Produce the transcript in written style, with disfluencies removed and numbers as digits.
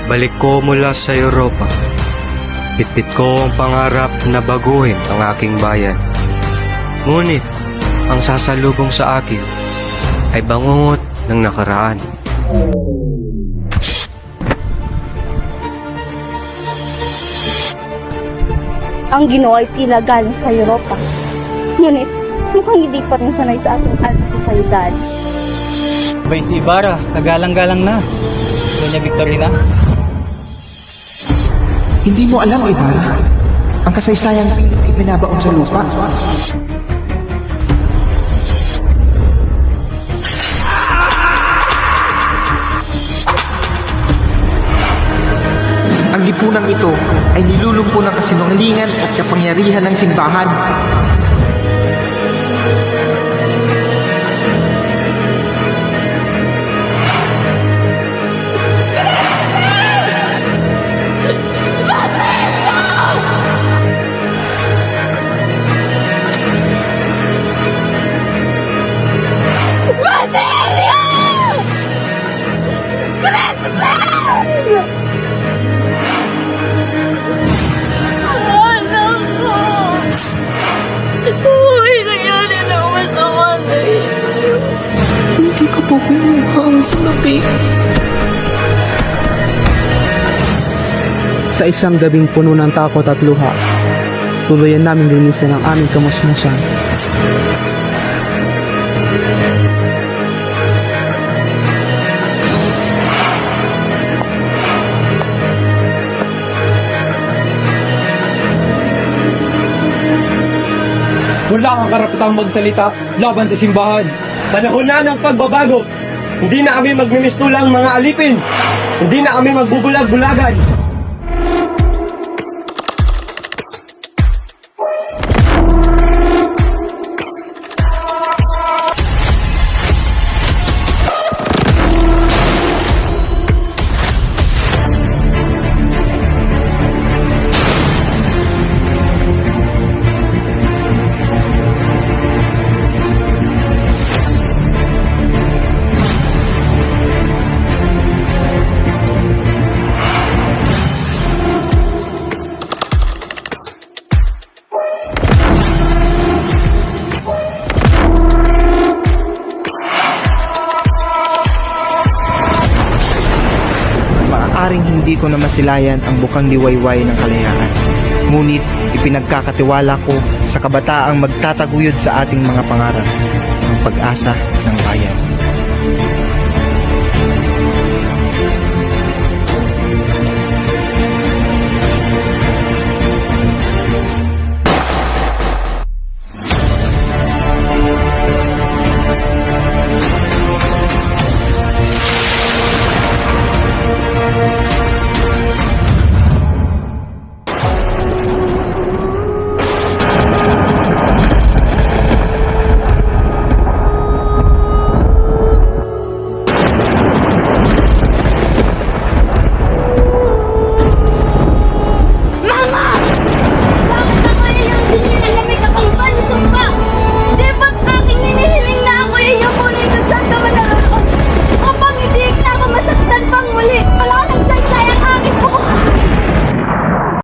Pagbalik ko mula sa Europa, bitbit ko ang pangarap na baguhin ang aking bayan. Ngunit, ang sasalubong sa akin ay bangungot ng nakaraan. Ang Ginoo ay tila galing sa Europa. Ngunit, mukhang hindi pa rin sanay sa ating alta sosyedad. Bay si Ibarra, kagalang-galang na. Doña Victorina. Hindi mo alam, Ibarra, ang kasaysayang ay binabaon sa lupa. Ang lipunang ito ay nilulumpo ng kasinungalingan at kapangyarihan ng simbahan. Anak ko! Uy, nangyari na masama na ito. Hindi ka po bumuhang sa labi. Sa isang gabing puno ng takot at luha, tuluyan namin linisan ang aming kamusmusan. Wala kang karapatang magsalita laban sa simbahan. Panahon na ng pagbabago. Hindi na kami magmimistulang mga alipin. Hindi na kami magbubulag-bulagan. Maaaring hindi ko na masilayan ang bukang liwayway ng kalayaan. Ngunit ipinagkakatiwala ko sa kabataang magtataguyod sa ating mga pangarap, ang pag-asa ng bayan.